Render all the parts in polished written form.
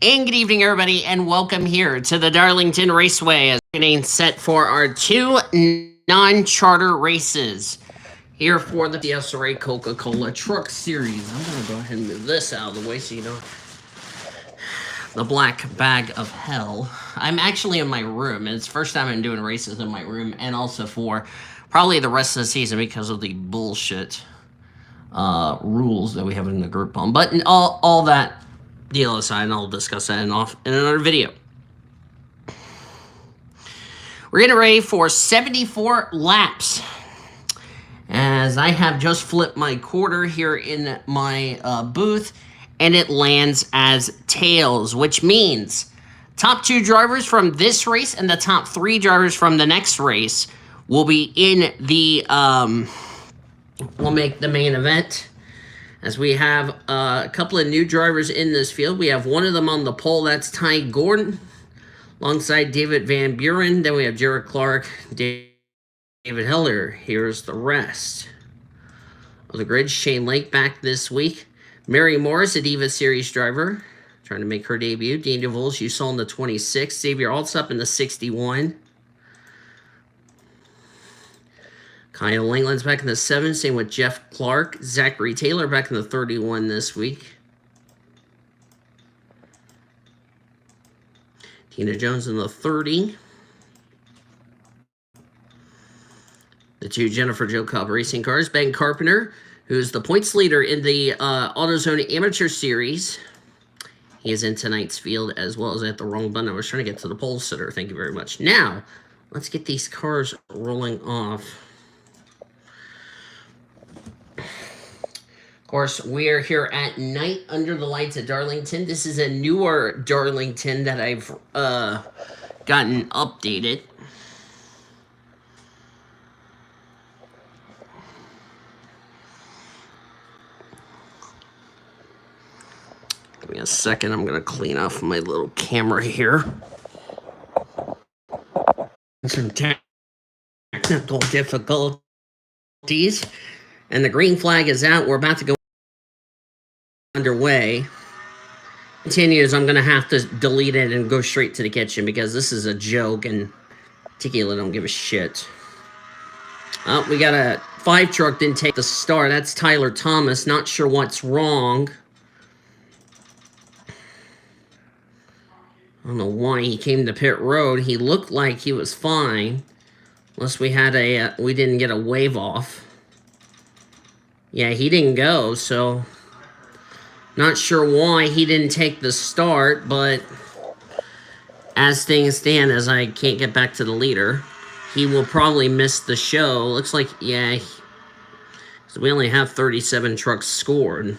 And good evening, everybody, and welcome here to the Darlington Raceway as we're getting set for our two non-charter races here for the PCSRA Coca-Cola Truck Series. I'm going to go ahead and move this out of the way so you don't... The black bag of hell. I'm actually in my room, and it's the first time I'm doing races in my room, and also for probably the rest of the season because of the bullshit rules that we have in the group home. But all that deal aside, and I'll discuss that in another video. We're getting ready for 74 laps. As I have just flipped my quarter here in my booth, and it lands as tails, which means top two drivers from this race and the top three drivers from the next race will be in the, will make the main event. As we have a couple of new drivers in this field. We have one of them on the pole, that's Ty Gordon, alongside David Van Buren. Then we have Jared Clark, David Heller. Here's the rest of the grid. Shane Lake back this week. Mary Morris, a Diva Series driver, trying to make her debut. Dean DeVos, you saw in the 26. Xavier Altsop in the 61. Kyle Langland's back in the 7. Same with Jeff Clark. Zachary Taylor back in the 31 this week. Tina Jones in the 30. The two Jennifer Jo Cobb racing cars. Ben Carpenter, who's the points leader in the AutoZone Amateur Series. He is in tonight's field as well as at the wrong button. I was trying to get to the pole sitter. Thank you very much. Now, let's get these cars rolling off. Of course, we are here at night under the lights at Darlington. This is a newer Darlington that I've gotten updated. Give me a second. I'm going to clean off my little camera here. Some technical difficulties. And the green flag is out. We're about to go underway. Continues. I'm going to have to delete it and go straight to the kitchen because this is a joke and Tequila don't give a shit. Oh, we got a 5 truck didn't take the start. That's Tyler Thomas. Not sure what's wrong. I don't know why he came to pit road. He looked like he was fine. Unless we had we didn't get a wave off. Yeah, he didn't go, so not sure why he didn't take the start, but as things stand, as I can't get back to the leader, he will probably miss the show. Looks like, yeah, so we only have 37 trucks scored.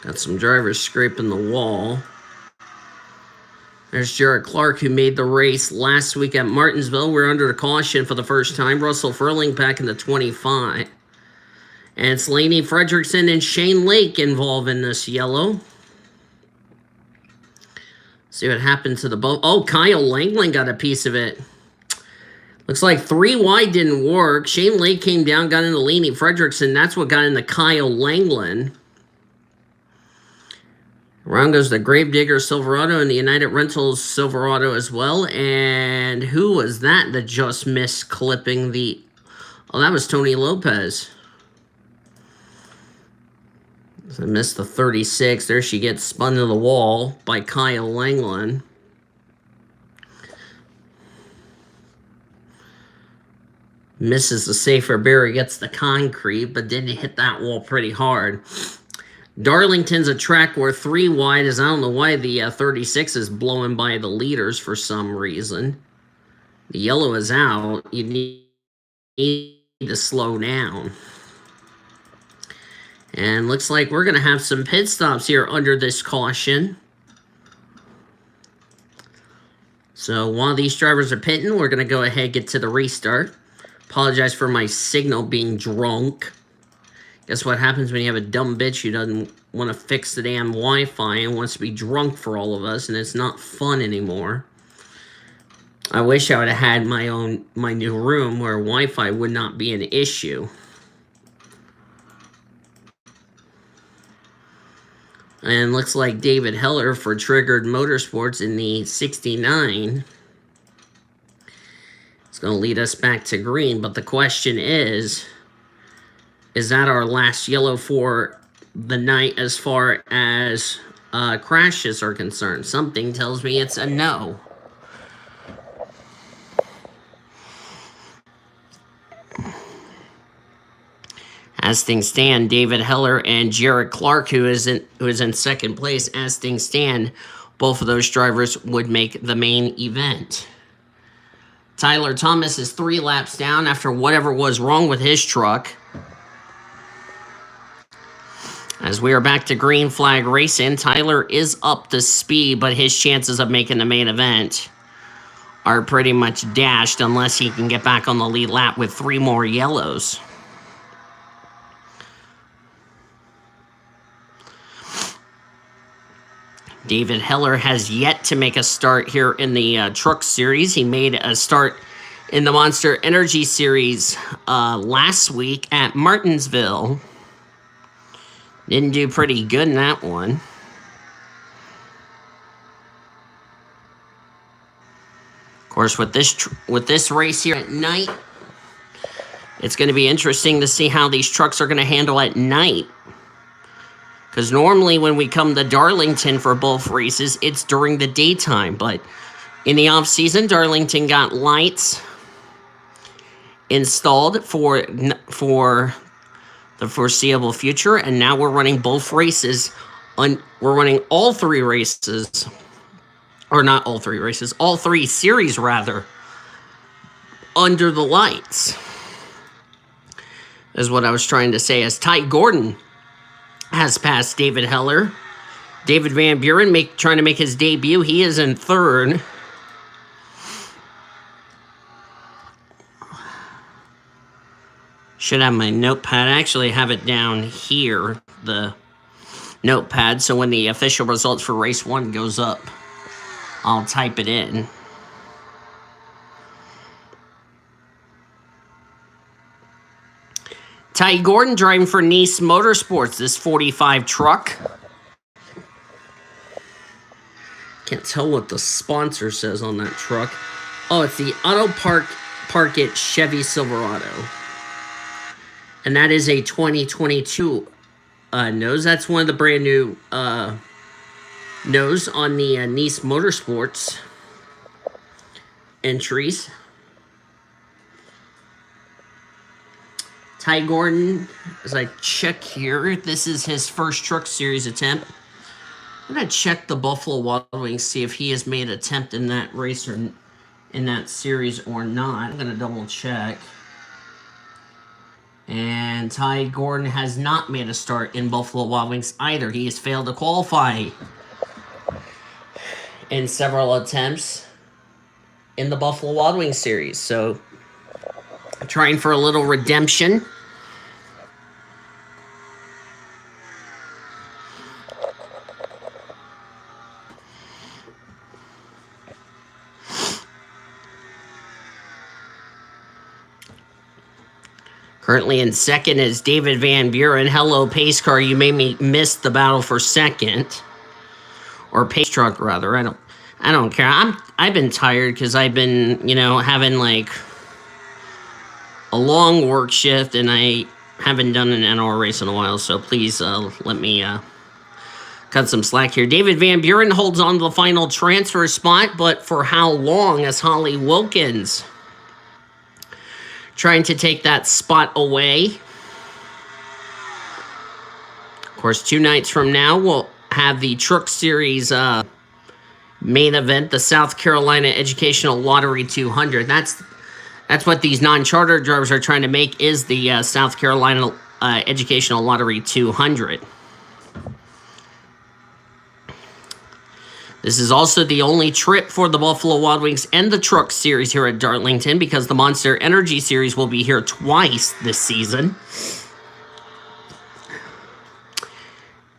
Got some drivers scraping the wall. There's Jared Clark, who made the race last week at Martinsville. We're under the caution for the first time. Russell Furling back in the 25. And it's Laney Fredrickson and Shane Lake involved in this yellow. See what happened to the boat. Oh, Kyle Langland got a piece of it. Looks like 3 wide didn't work. Shane Lake came down, got into Laney Fredrickson. That's what got into Kyle Langland. Around goes the Gravedigger Silverado and the United Rentals Silverado as well. And who was that just missed clipping the... Oh, that was Tony Lopez. So I missed the 36. There she gets spun to the wall by Kyle Langland. Misses the safer barrier, gets the concrete, but didn't hit that wall pretty hard. Darlington's a track where 3 wide is. I don't know why the 36 is blowing by the leaders for some reason. The yellow is out. You need to slow down. And looks like we're going to have some pit stops here under this caution. So while these drivers are pitting, we're going to go ahead and get to the restart. Apologize for my signal being drunk. Guess what happens when you have a dumb bitch who doesn't want to fix the damn Wi-Fi and wants to be drunk for all of us, and it's not fun anymore. I wish I would have had my new room where Wi-Fi would not be an issue. And looks like David Heller for Triggered Motorsports in the 69. It's going to lead us back to green, but the question is that our last yellow for the night as far as crashes are concerned? Something tells me it's a no. As things stand, David Heller and Jared Clark, who is in second place, as things stand, both of those drivers would make the main event. Tyler Thomas is 3 laps down after whatever was wrong with his truck. As we are back to green flag racing, Tyler is up to speed, but his chances of making the main event are pretty much dashed unless he can get back on the lead lap with 3 more yellows. David Heller has yet to make a start here in the Truck Series. He made a start in the Monster Energy Series last week at Martinsville. Didn't do pretty good in that one. Of course, with this race here at night, it's going to be interesting to see how these trucks are going to handle at night. Because normally when we come to Darlington for both races, it's during the daytime. But in the off-season, Darlington got lights installed for the foreseeable future. And now we're running both races. We're running all 3 races. Or not all 3 races. All 3 series, rather. Under the lights. Is what I was trying to say. As Ty Gordon has passed David Heller. David Van Buren trying to make his debut. He is in 3rd. Should have my notepad. I actually have it down here, the notepad, so when the official results for race 1 goes up, I'll type it in. Ty Gordon driving for Nice Motorsports, this 45 truck. Can't tell what the sponsor says on that truck. Oh, it's the Auto Park It Chevy Silverado. And that is a 2022 nose. That's one of the brand new nose on the Nice Motorsports entries. Ty Gordon, as I check here, this is his first Truck Series attempt. I'm going to check the Buffalo Wild Wings, see if he has made an attempt in that race or in that series or not. I'm going to double check. And Ty Gordon has not made a start in Buffalo Wild Wings either. He has failed to qualify in several attempts in the Buffalo Wild Wings series. So, trying for a little redemption. Currently in second is David Van Buren. Hello, pace car. You made me miss the battle for second. Or pace truck, rather. I don't care. I've been tired because I've been, having like a long work shift, and I haven't done an NR race in a while, so please let me cut some slack here. David Van Buren holds on to the final transfer spot, but for how long? As Holly Wilkins trying to take that spot away. Of course, 2 nights from now, we'll have the Truck Series main event, the South Carolina Educational Lottery 200. That's what these non-charter drivers are trying to make, is the South Carolina Educational Lottery 200. This is also the only trip for the Buffalo Wild Wings and the Truck Series here at Darlington, because the Monster Energy Series will be here twice this season.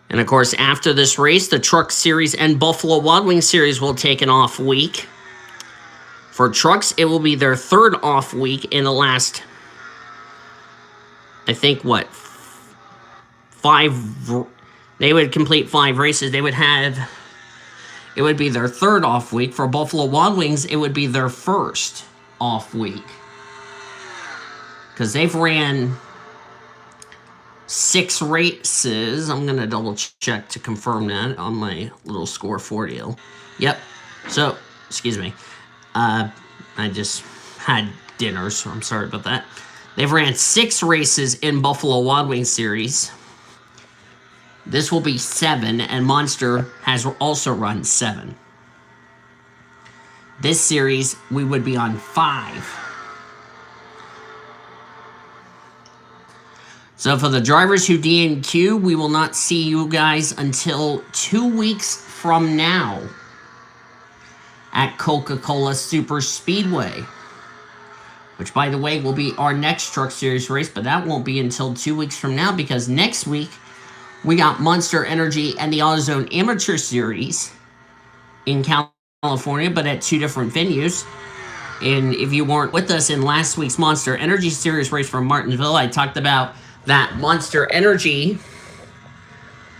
And of course, after this race, the Truck Series and Buffalo Wild Wings Series will take an off week. For trucks, it will be their third off week in the last, I think, what, 5, they would complete 5 races. They would have, it would be their third off week. For Buffalo Wild Wings, it would be their first off week. Because they've ran 6 races. I'm going to double check to confirm that on my little score 4 deal. Yep. So, excuse me. I just had dinner, so I'm sorry about that. They've ran 6 races in Buffalo Wild Wings Series. This will be 7, and Monster has also run 7. This series, we would be on 5. So for the drivers who DNQ, we will not see you guys until 2 weeks from now at Coca-Cola Super Speedway, which, by the way, will be our next Truck Series race, but that won't be until 2 weeks from now, because next week we got Monster Energy and the AutoZone Amateur Series in California, but at 2 different venues. And if you weren't with us in last week's Monster Energy Series race from Martinsville, I talked about that Monster Energy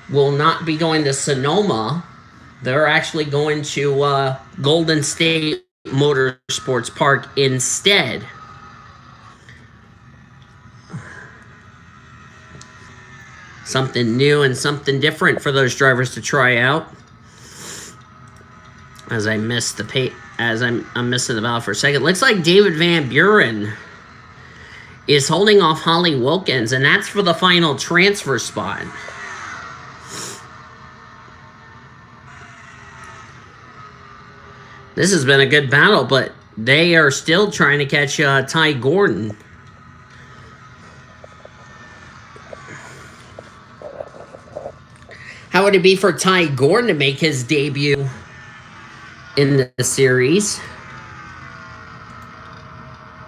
will not be going to Sonoma. They're actually going to Golden State Motorsports Park instead. Something new and something different for those drivers to try out. As I miss the I'm missing the ballot for a second. Looks like David Van Buren is holding off Holly Wilkins, and that's for the final transfer spot. This has been a good battle, but they are still trying to catch Ty Gordon. How would it be for Ty Gordon to make his debut in the series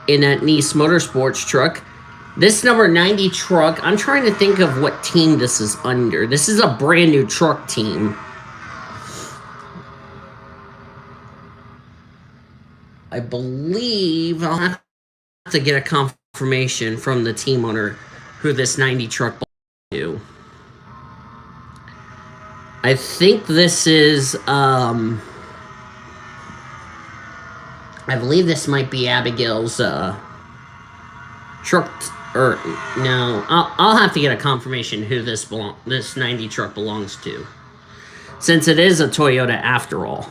in that Nice Motorsports truck? This number 90 truck, I'm trying to think of what team this is under. This is a brand new truck team. I believe I'll have to get a confirmation from the team owner who this 90 truck belongs to. I think this is, I believe this might be Abigail's truck, or no, I'll have to get a confirmation who this 90 truck belongs to, since it is a Toyota after all.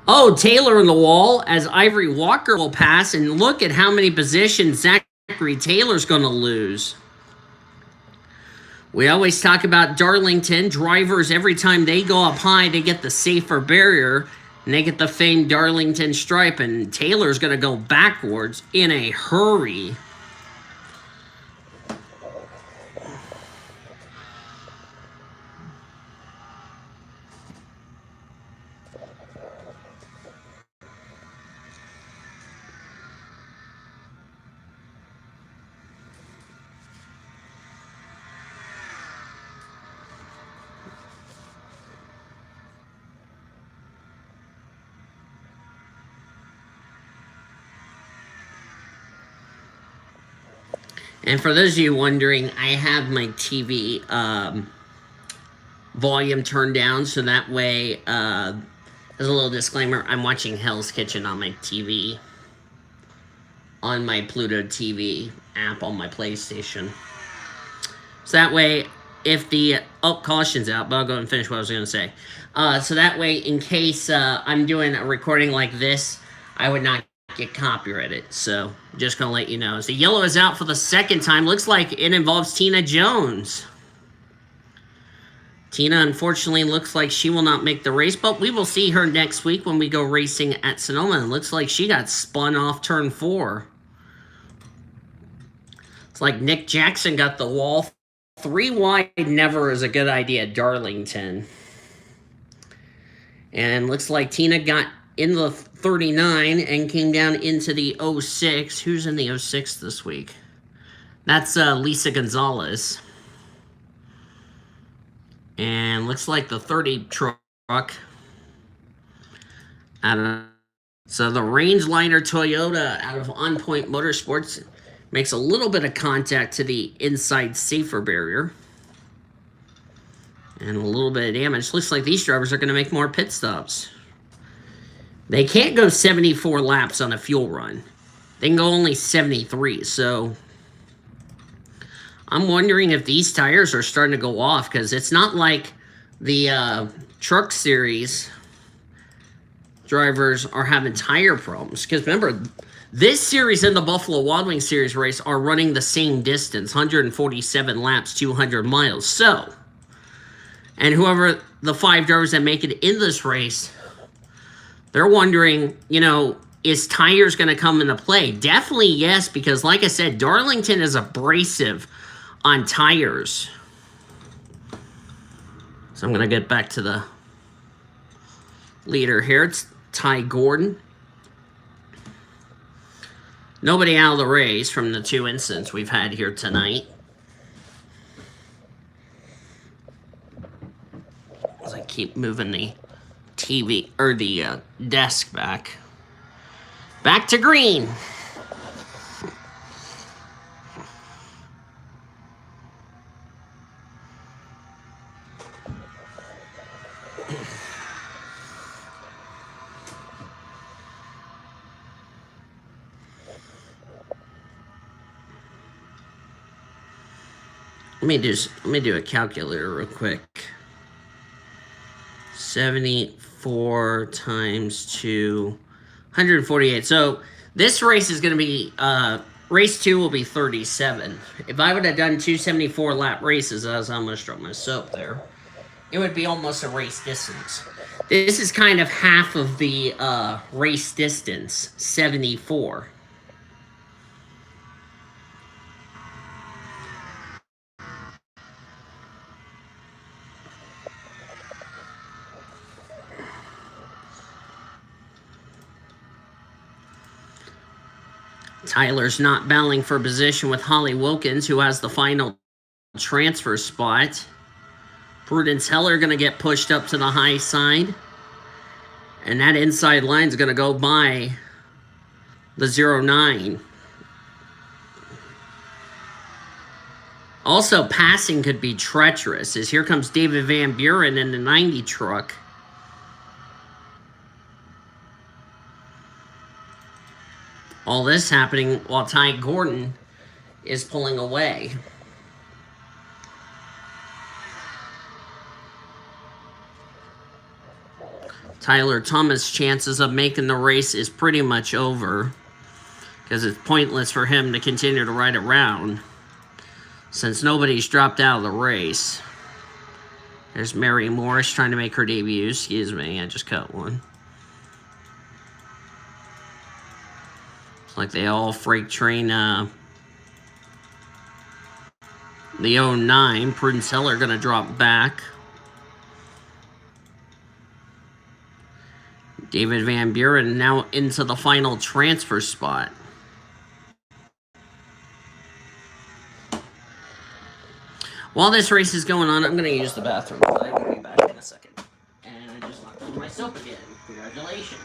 Oh, Taylor in the wall as Ivory Walker will pass, and look at how many positions Zachary Taylor's going to lose. We always talk about Darlington. Drivers, every time they go up high, they get the safer barrier, and they get the famed Darlington stripe, and Taylor's going to go backwards in a hurry. And for those of you wondering, I have my TV volume turned down, so that way, as a little disclaimer, I'm watching Hell's Kitchen on my TV, on my Pluto TV app on my PlayStation. So that way, if the, caution's out, but I'll go and finish what I was going to say. So that way, in case I'm doing a recording like this, I would not get copyrighted. So just gonna let you know. So yellow is out for the second time. Looks like it involves Tina Jones. Tina, unfortunately, looks like she will not make the race, but we will see her next week when we go racing at Sonoma. And looks like she got spun off turn 4. It's like Nick Jackson got the wall. 3 wide never is a good idea, Darlington. And looks like Tina got in the 39 and came down into the 06. Who's in the 06 this week? That's Lisa Gonzalez. And looks like the 30 truck out of, so the Rangeliner Toyota out of On Point Motorsports makes a little bit of contact to the inside safer barrier. And a little bit of damage. Looks like these drivers are going to make more pit stops. They can't go 74 laps on a fuel run. They can go only 73, so I'm wondering if these tires are starting to go off, because it's not like the Truck Series drivers are having tire problems. Because remember, this series and the Buffalo Wild Wings Series race are running the same distance, 147 laps, 200 miles. So, and whoever the 5 drivers that make it in this race, they're wondering, you know, is tires going to come into play? Definitely yes, because like I said, Darlington is abrasive on tires. So I'm going to get back to the leader here. It's Ty Gordon. Nobody out of the race from the 2 incidents we've had here tonight. As I keep moving the TV, or the desk back. Back to green. Let me do a calculator real quick. 74 times 2, 148. So this race is going to be, race 2 will be 37. If I would have done 274 lap races, as I'm going to stroke my soap there, it would be almost a race distance. This is kind of half of the race distance, 74. Tyler's not battling for position with Holly Wilkins, who has the final transfer spot. Prudence Heller going to get pushed up to the high side. And that inside line is going to go by the 09. Also, passing could be treacherous, as here comes David Van Buren in the 90 truck. All this happening while Ty Gordon is pulling away. Tyler Thomas' chances of making the race is pretty much over, because it's pointless for him to continue to ride around since nobody's dropped out of the race. There's Mary Morris trying to make her debut. Excuse me, I just cut one. It's like they all freight train the 09. Prudence Heller going to drop back. David Van Buren now into the final transfer spot. While this race is going on, I'm going to use the bathroom. I will be back in a second. And I just locked on my soap again. Congratulations.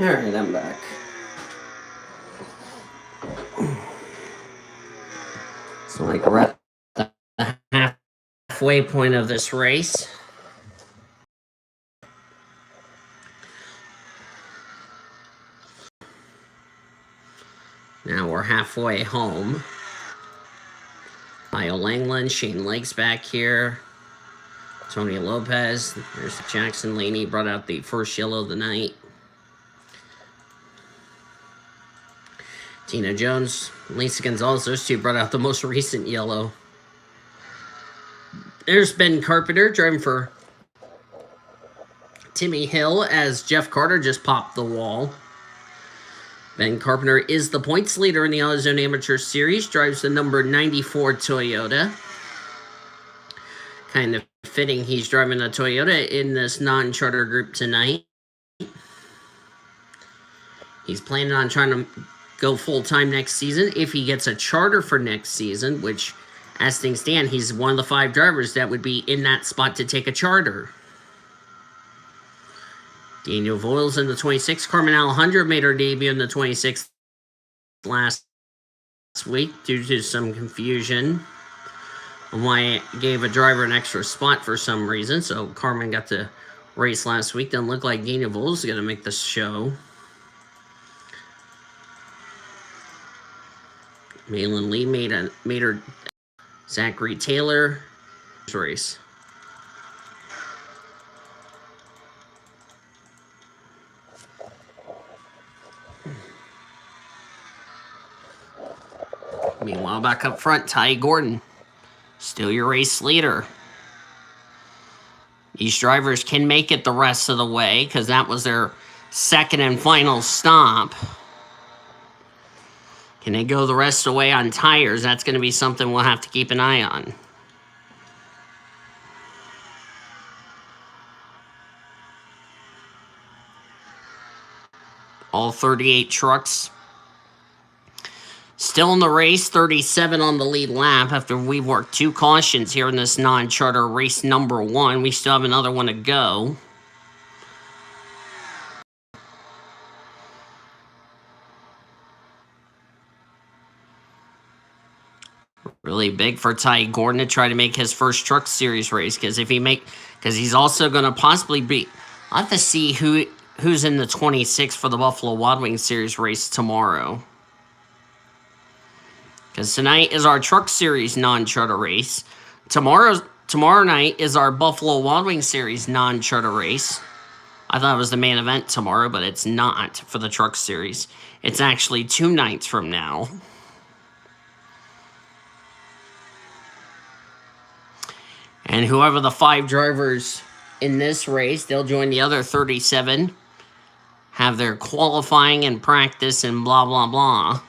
Alright, I'm back. So like we're at the halfway point of this race. Now we're halfway home. Kyle Langland, Shane Lake's back here. Tony Lopez. There's Jackson Laney, brought out the first yellow of the night. Tina Jones, Lisa Gonzalez, those two brought out the most recent yellow. There's Ben Carpenter driving for Timmy Hill as Jeff Carter just popped the wall. Ben Carpenter is the points leader in the AutoZone Amateur Series, drives the number 94 Toyota. Kind of fitting he's driving a Toyota in this non-charter group tonight. He's planning on trying to go full-time next season if he gets a charter for next season, which, as things stand, he's one of the 5 drivers that would be in that spot to take a charter. Daniel Voiles in the 26. Carmen Alejandra made her debut in the 26 last week due to some confusion on why it gave a driver an extra spot for some reason. So Carmen got to race last week. Doesn't look like Daniel Voiles is going to make the show. Malin Lee made her Zachary Taylor race. Meanwhile, back up front, Ty Gordon, still your race leader. These drivers can make it the rest of the way because that was their second and final stop. Can they go the rest of the way on tires? That's going to be something we'll have to keep an eye on. All 38 trucks still in the race, 37 on the lead lap after we've worked 2 cautions here in this non-charter race number 1. We still have another one to go. Really big for Ty Gordon to try to make his first Truck Series race, because he's also going to possibly be. I'll have to see who's in the 26 for the Buffalo Wild Wings Series race tomorrow. Because tonight is our Truck Series non-charter race. Tomorrow night is our Buffalo Wild Wings Series non-charter race. I thought it was the main event tomorrow, but it's not for the Truck Series. It's actually 2 nights from now. And whoever the 5 drivers in this race, they'll join the other 37, have their qualifying and practice and blah, blah, blah.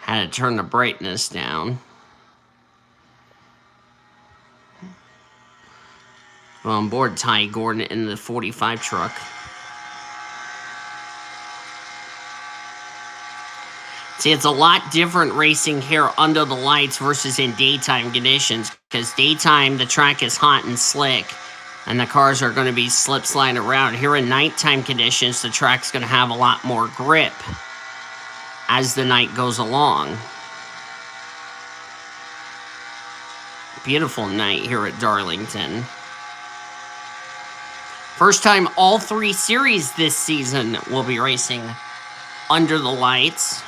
Had to turn the brightness down. On board Ty Gordon in the 45 truck. See, it's a lot different racing here under the lights versus in daytime conditions, because daytime the track is hot and slick and the cars are going to be slip sliding around. Here in nighttime conditions, the track's going to have a lot more grip as the night goes along. Beautiful night here at Darlington. First time all 3 series this season will be racing under the lights.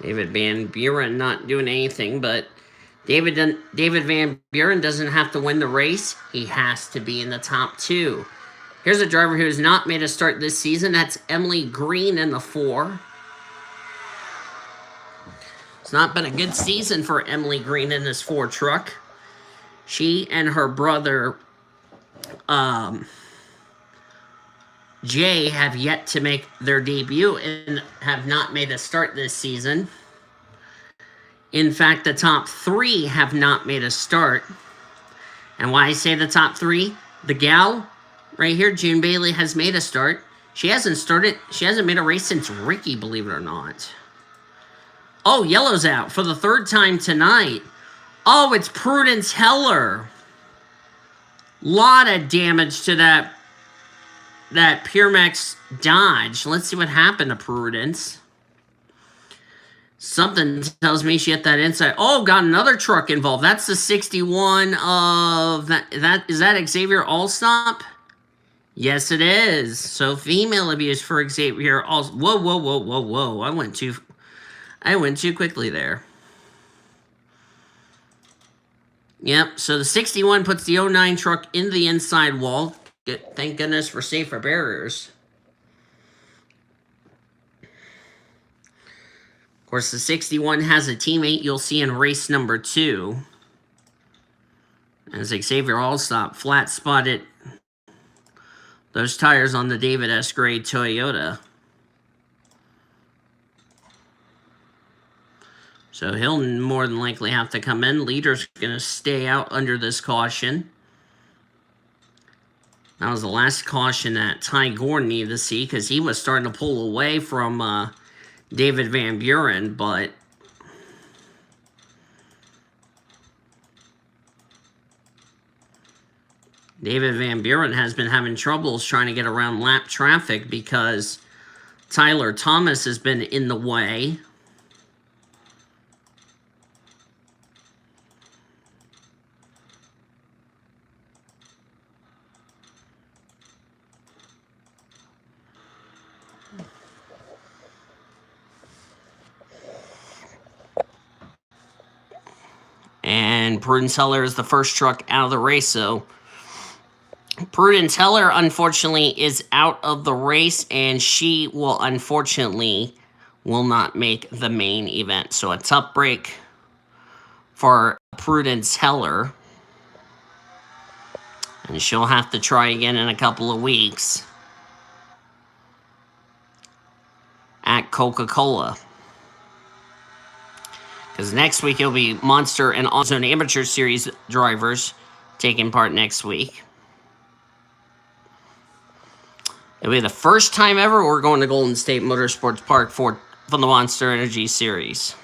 David Van Buren not doing anything, but David Van Buren doesn't have to win the race. He has to be in the top 2. Here's a driver who has not made a start this season. That's Emily Green in the 4. It's not been a good season for Emily Green in this Ford truck. She and her brother, Jay, have yet to make their debut and have not made a start this season. In fact, the top 3 have not made a start. And why I say the top 3, the gal right here, June Bailey, has made a start. She hasn't started. She hasn't made a race since Ricky, believe it or not. Oh, yellow's out for the 3rd time tonight. Oh, it's Prudence Heller. Lot of damage to that Peermax Dodge. Let's see what happened to Prudence. Something tells me she hit that inside. Oh, got another truck involved. That's the 61 of is that Xavier Allsop? Yes, it is. So female abuse for Xavier Allsop. Whoa, whoa, whoa, whoa, whoa. I went too quickly there. Yep, so the 61 puts the 09 truck in the inside wall. Thank goodness for safer barriers. Of course, the 61 has a teammate you'll see in race number 2. As Xavier Allsop flat spotted those tires on the David S. Gray Toyota. So he'll more than likely have to come in. Leader's going to stay out under this caution. That was the last caution that Ty Gordon needed to see because he was starting to pull away from David Van Buren, but David Van Buren has been having troubles trying to get around lap traffic because Tyler Thomas has been in the way. And Prudence Heller is the first truck out of the race, so Prudence Heller, unfortunately, is out of the race, and she will, unfortunately, will not make the main event. So a tough break for Prudence Heller. And she'll have to try again in a couple of weeks at Coca-Cola. Because next week it'll be Monster and AutoZone Amateur Series drivers taking part next week. It'll be the first time ever we're going to Golden State Motorsports Park from the Monster Energy Series.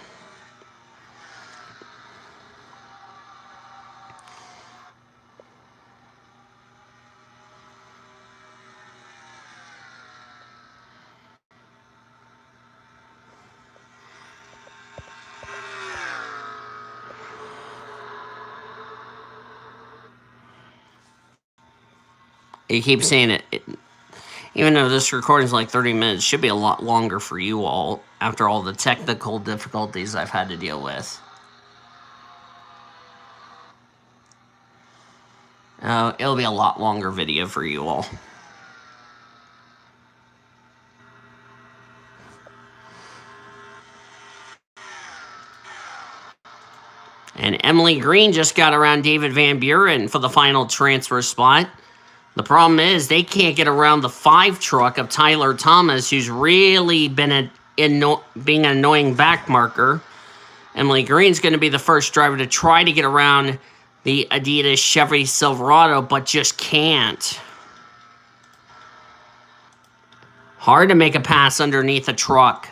You keep saying it, even though this recording is like 30 minutes, it should be a lot longer for you all after all the technical difficulties I've had to deal with. It'll be a lot longer video for you all. And Emily Green just got around David Van Buren for the final transfer spot. The problem is they can't get around the 5 truck of Tyler Thomas, who's really been being an annoying backmarker. Emily Green's going to be the first driver to try to get around the Adidas Chevy Silverado, but just can't. Hard to make a pass underneath a truck.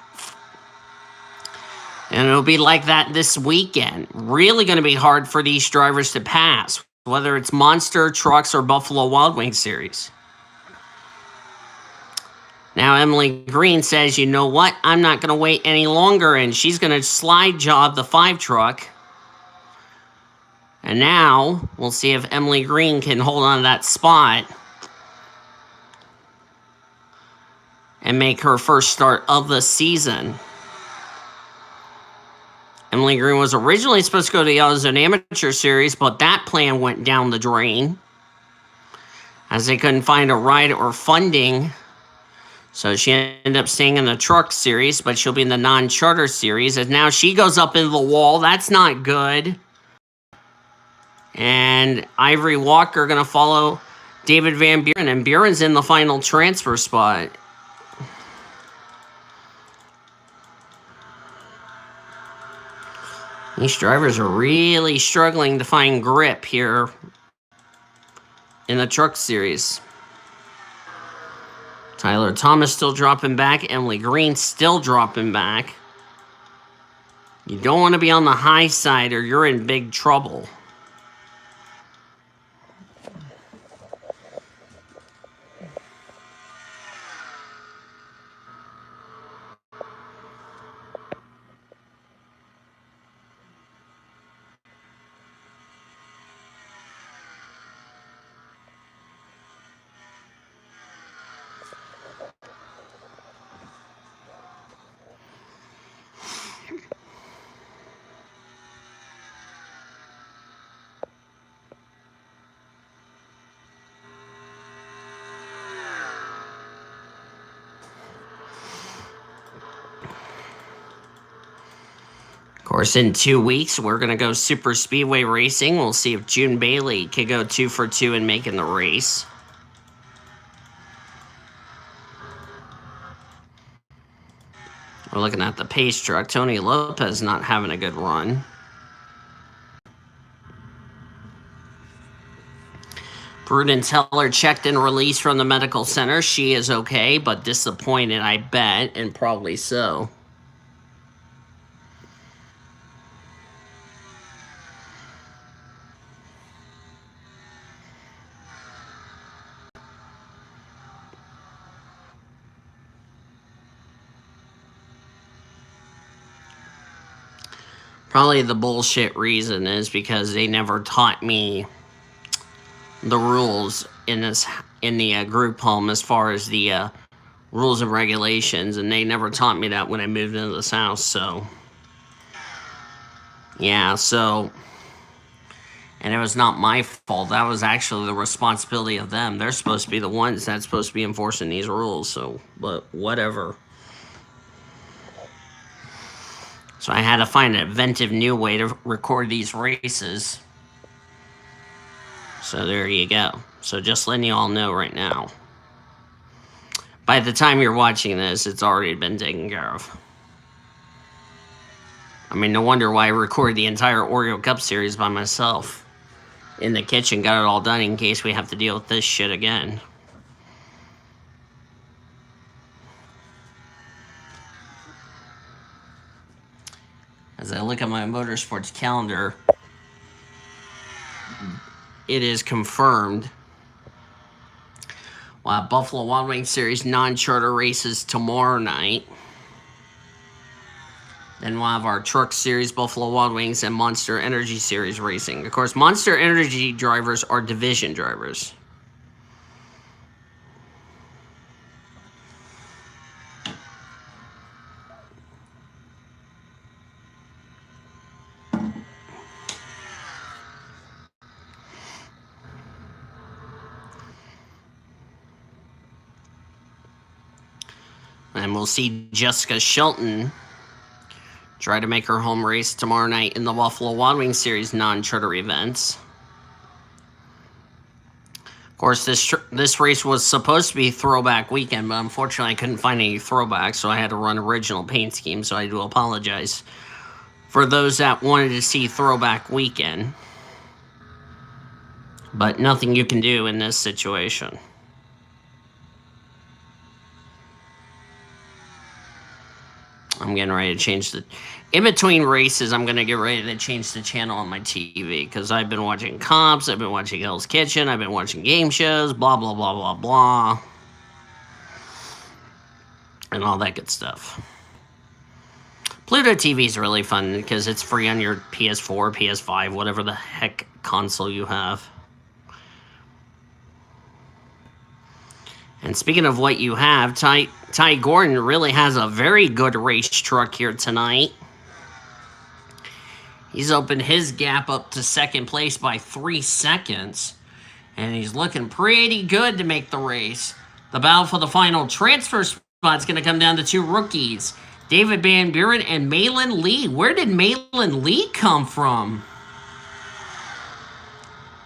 And it'll be like that this weekend. Really going to be hard for these drivers to pass, whether it's Monster Trucks or Buffalo Wild Wings Series. Now Emily Green says, you know what? I'm not going to wait any longer, and she's going to slide job the 5 truck. And now we'll see if Emily Green can hold on to that spot and make her first start of the season. Emily Green was originally supposed to go to the AutoZone Amateur Series, but that plan went down the drain as they couldn't find a ride or funding. So she ended up staying in the truck series, but she'll be in the non-charter series. And now she goes up into the wall. That's not good. And Ivory Walker going to follow David Van Buren. And Buren's in the final transfer spot. These drivers are really struggling to find grip here in the truck series. Tyler Thomas still dropping back. Emily Green still dropping back. You don't want to be on the high side or you're in big trouble. Of course, in 2 weeks, we're going to go super speedway racing. We'll see if June Bailey can go 2 for 2 in making the race. We're looking at the pace truck. Tony Lopez not having a good run. Bruden Teller checked and released from the medical center. She is okay, but disappointed, I bet, and probably so. Probably the bullshit reason is because they never taught me the rules in the group home as far as the rules and regulations, and they never taught me that when I moved into this house. So yeah, and it was not my fault. That was actually the responsibility of them. They're supposed to be the ones that's supposed to be enforcing these rules. So, but whatever. So I had to find an inventive new way to record these races. So there you go. So just letting you all know right now. By the time you're watching this, it's already been taken care of. I mean, no wonder why I recorded the entire Oreo Cup series by myself. In the kitchen, got it all done in case we have to deal with this shit again. As I look at my motorsports calendar, it is confirmed. We'll have Buffalo Wild Wings Series non-charter races tomorrow night. Then we'll have our Truck Series, Buffalo Wild Wings, and Monster Energy Series racing. Of course, Monster Energy drivers are division drivers. And we'll see Jessica Shelton try to make her home race tomorrow night in the Buffalo Wild Wings Series non-charter events. Of course, this race was supposed to be throwback weekend, but unfortunately I couldn't find any throwbacks, so I had to run original paint scheme, so I do apologize for those that wanted to see throwback weekend. But nothing you can do in this situation. I'm getting ready to change the... In between races, I'm going to get ready to change the channel on my TV. Because I've been watching Cops, I've been watching Hell's Kitchen, I've been watching game shows, blah, blah, blah, blah, blah. And all that good stuff. Pluto TV is really fun because it's free on your PS4, PS5, whatever the heck console you have. And speaking of what you have, Ty Gordon really has a very good race truck here tonight. He's opened his gap up to second place by 3 seconds. And he's looking pretty good to make the race. The battle for the final transfer spot's going to come down to 2 rookies. David Van Buren and Malin Lee. Where did Malin Lee come from?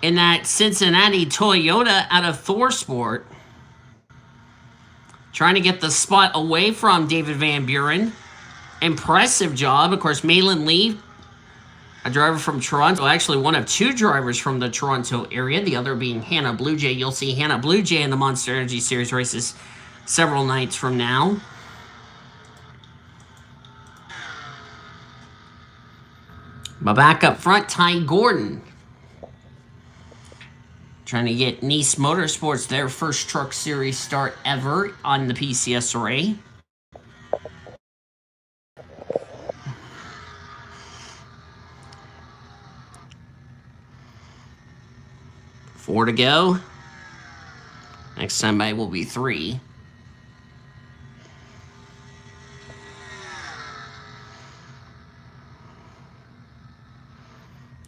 In that Cincinnati Toyota out of ThorSport. Trying to get the spot away from David Van Buren. Impressive job. Of course, Malin Lee, a driver from Toronto. Actually, one of 2 drivers from the Toronto area. The other being Hannah Blue Jay. You'll see Hannah Blue Jay in the Monster Energy Series races several nights from now. But back up front, Ty Gordon. Trying to get Nice Motorsports their first Truck Series start ever on the PCSRA. Four to go. Next time by will be 3.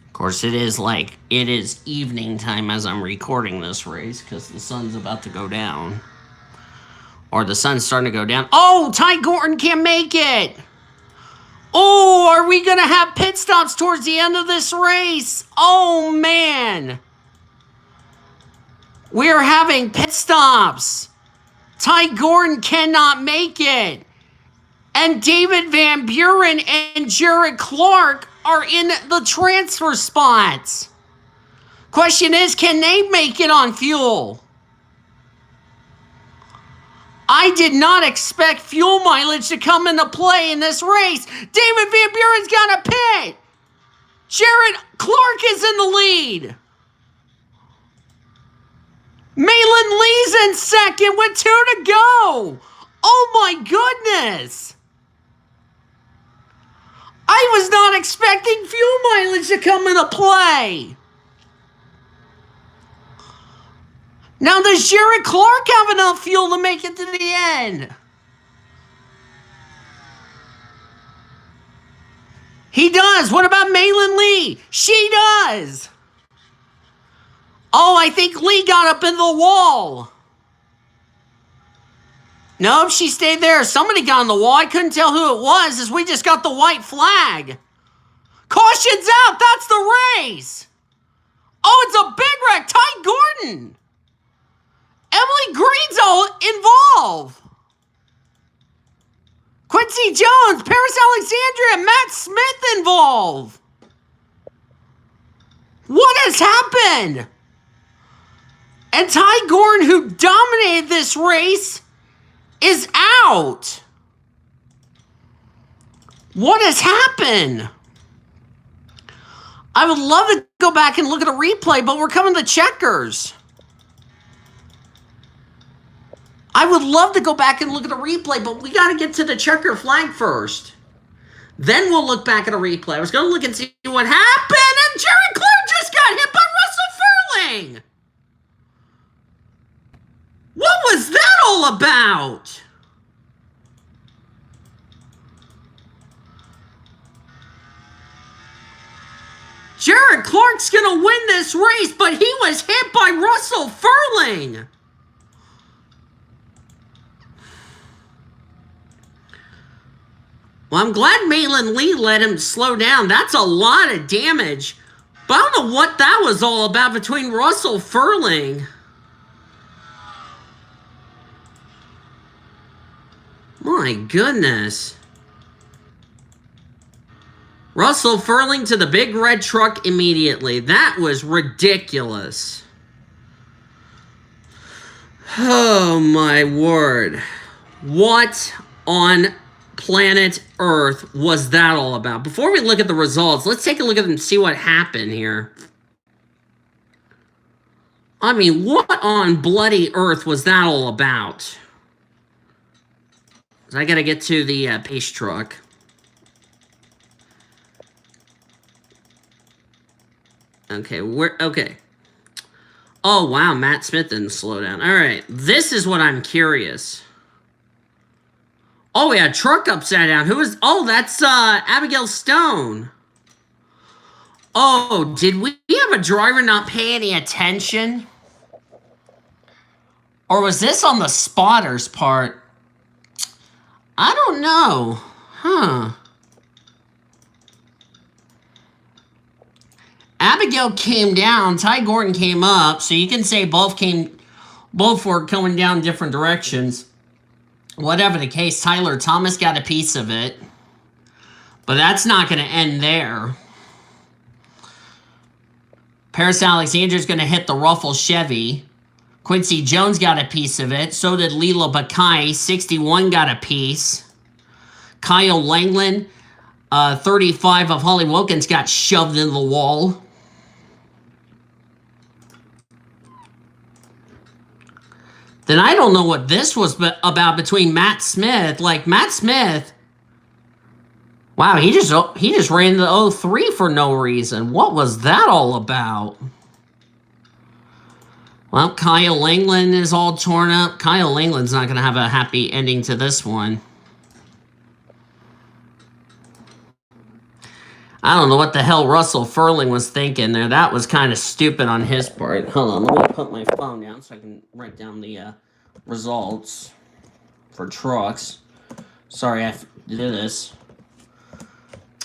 Of course, it is evening time as I'm recording this race because the sun's about to go down. Or the sun's starting to go down. Oh, Ty Gordon can't make it. Oh, are we going to have pit stops towards the end of this race? Oh, man. We're having pit stops. Ty Gordon cannot make it. And David Van Buren and Jared Clark are in the transfer spots. Question is, can they make it on fuel? I did not expect fuel mileage to come into play in this race. David Van Buren's got a pit. Jared Clark is in the lead. Malin Lee's in second with 2 to go. Oh my goodness. I was not expecting fuel mileage to come into play. Now, does Jared Clark have enough fuel to make it to the end? He does. What about Malin Lee? She does. Oh, I think Lee got up in the wall. Nope, she stayed there. Somebody got on the wall. I couldn't tell who it was as we just got the white flag. Caution's out. That's the race. Oh, it's a big wreck. Ty Gordon. Emily Green's all involved. Quincy Jones, Paris Alexandria, Matt Smith involved. What has happened? And Ty Gordon, who dominated this race, is out. What has happened? I would love to go back and look at a replay, but we're coming to checkers. I would love to go back and look at a replay, but we got to get to the checker flag first. Then we'll look back at a replay. I was going to look and see what happened, and Jared Clark just got hit by Russell Furling. What was that all about? Jared Clark's going to win this race, but he was hit by Russell Furling. Well, I'm glad Malin Lee let him slow down. That's a lot of damage. But I don't know what that was all about between Russell Furling. My goodness. Russell Furling to the big red truck immediately. That was ridiculous. Oh my word. What on planet Earth was that all about? Before we look at the results, let's take a look at them and see what happened here. I mean, what on bloody earth was that all about? I gotta get to the pace truck. Okay, okay. Oh, wow, Matt Smith didn't slow down. All right, this is what I'm curious. Oh, we had truck upside down. Who is... Oh, that's Abigail Stone. Oh, did we have a driver not pay any attention? Or was this on the spotter's part? I don't know. Huh. Abigail came down. Ty Gordon came up. So you can say both were going down different directions. Whatever the case, Tyler Thomas got a piece of it. But that's not going to end there. Paris Alexander's going to hit the Ruffle Chevy. Quincy Jones got a piece of it. So did Leela Bakai. 61 got a piece. Kyle Langland, 35 of Holly Wilkins got shoved into the wall. Then I don't know what this was about between Matt Smith. Like, Matt Smith, wow, he just ran the 03 for no reason. What was that all about? Well, Kyle Langland is all torn up. Kyle Langland's not going to have a happy ending to this one. I don't know what the hell Russell Furling was thinking there. That was kind of stupid on his part. Hold on, let me put my phone down so I can write down the results for trucks. Sorry, I have to do this.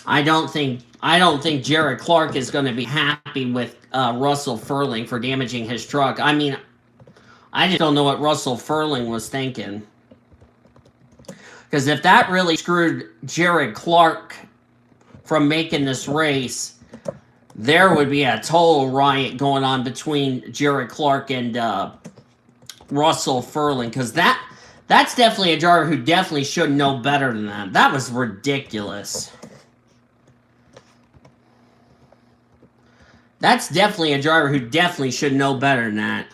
I don't think Jared Clark is going to be happy with Russell Furling for damaging his truck. I mean, I just don't know what Russell Furling was thinking. Because if that really screwed Jared Clark from making this race, there would be a total riot going on between Jared Clark and Russell Furling. Because that's definitely a driver who definitely should know better than that. That was ridiculous. That's definitely a driver who definitely should know better than that.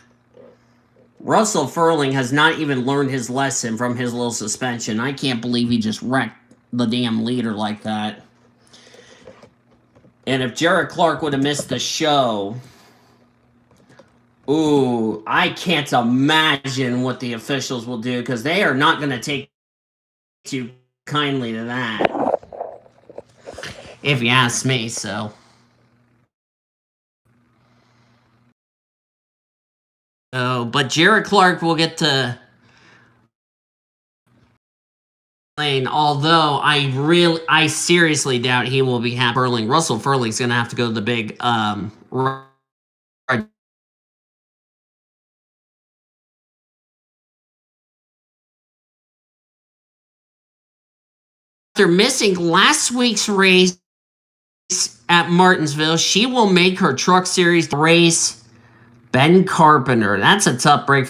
Russell Furling has not even learned his lesson from his little suspension. I can't believe he just wrecked the damn leader like that. And if Jared Clark would have missed the show, ooh, I can't imagine what the officials will do, because they are not going to take too kindly to that, if you ask me, so. But Jared Clark will get to lane, although I seriously doubt he will be happy. Russell Furling's going to have to go to the big after missing last week's race at Martinsville, she will make her Truck Series race Ben Carpenter. That's a tough break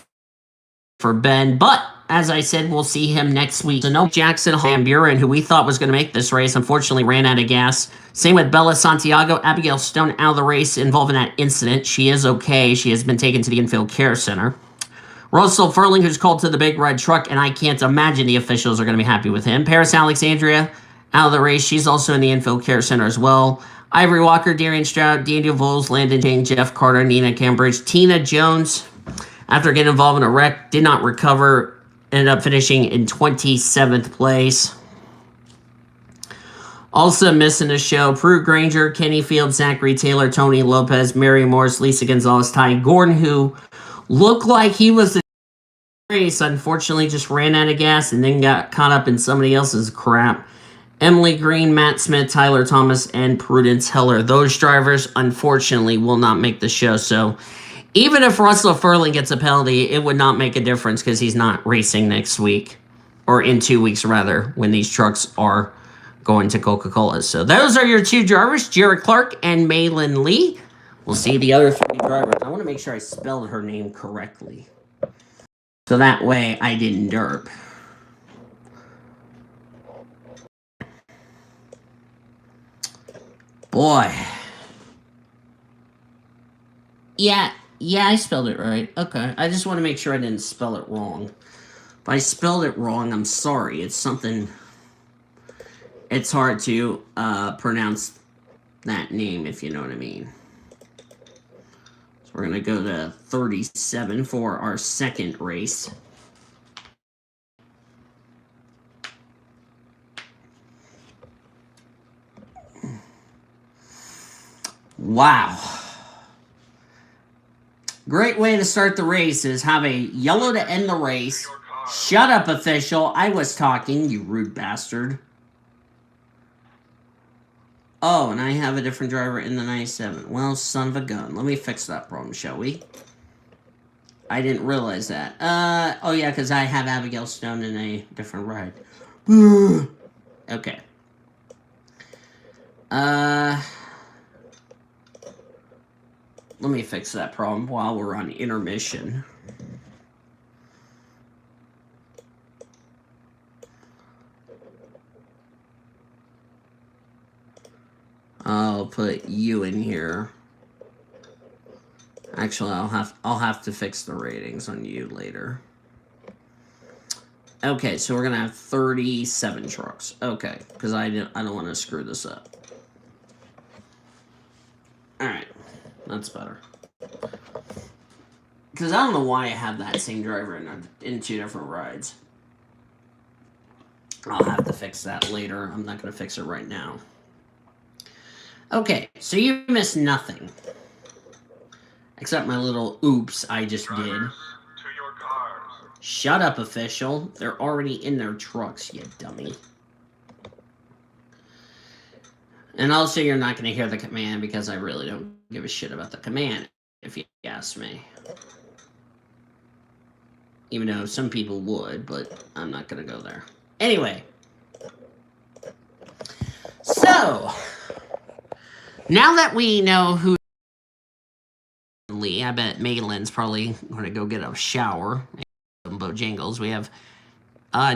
for Ben, but as I said, we'll see him next week. So no Jackson Van Buren, who we thought was going to make this race, unfortunately ran out of gas. Same with Bella Santiago. Abigail Stone out of the race involving that incident. She is okay. She has been taken to the infield care center. Russell Furling, who's called to the big red truck, and I can't imagine the officials are going to be happy with him. Paris Alexandria out of the race. She's also in the infield care center as well. Ivory Walker, Darian Stroud, Daniel Voles, Landon Jane, Jeff Carter, Nina Cambridge, Tina Jones, after getting involved in a wreck, did not recover, ended up finishing in 27th place. Also missing the show, Prue Granger, Kenny Fields, Zachary Taylor, Tony Lopez, Mary Morris, Lisa Gonzalez, Ty Gordon, who looked like he was the race, unfortunately just ran out of gas and then got caught up in somebody else's crap. Emily Green, Matt Smith, Tyler Thomas, and Prudence Heller. Those drivers, unfortunately, will not make the show. So even if Russell Furling gets a penalty, it would not make a difference because he's not racing next week, or in 2 weeks, rather, when these trucks are going to Coca-Cola. So those are your two drivers, Jared Clark and Maylin Lee. We'll see the other three drivers. I want to make sure I spelled her name correctly, so that way I didn't derp. Boy. Yeah, I spelled it right. Okay, I just want to make sure I didn't spell it wrong. If I spelled it wrong, I'm sorry. It's something... It's hard to pronounce that name, if you know what I mean. So we're going to go to 37 for our second race. Wow. Great way to start the race is have a yellow to end the race, Shut up, official. I was talking, you rude bastard. Oh, and I have a different driver in the 97. Well, son of a gun. Let me fix that problem, shall we? I didn't realize that. Oh yeah, because I have Abigail Stone in a different ride. Okay. Let me fix that problem while we're on intermission. I'll put you in here. Actually, I'll have to fix the ratings on you later. Okay, so we're gonna have 37 trucks. Okay, because I don't want to screw this up. All right, that's better. Because I don't know why I have that same driver in two different rides. I'll have to fix that later. I'm not gonna fix it right now. Okay, so you missed nothing. Except my little oops I just did. To your cars. Shut up, official. They're already in their trucks, you dummy. And also, you're not going to hear the command because I really don't give a shit about the command, if you ask me. Even though some people would, but I'm not going to go there. Anyway. So, now that we know who I bet Maitland's probably going to go get a shower. Bojangles. We have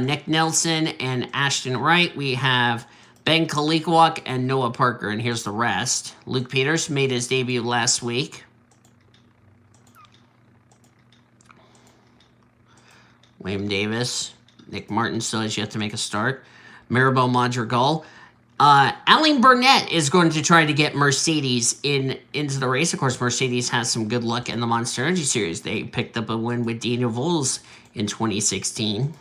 Nick Nelson and Ashton Wright. We have Ben Kalikwak and Noah Parker. And here's the rest. Luke Peters made his debut last week. William Davis. Nick Martin still has yet to make a start. Maribel Madrigal. Alan Burnett is going to try to get Mercedes into the race. Of course, Mercedes has some good luck in the Monster Energy Series. They picked up a win with Daniel Voles in 2016.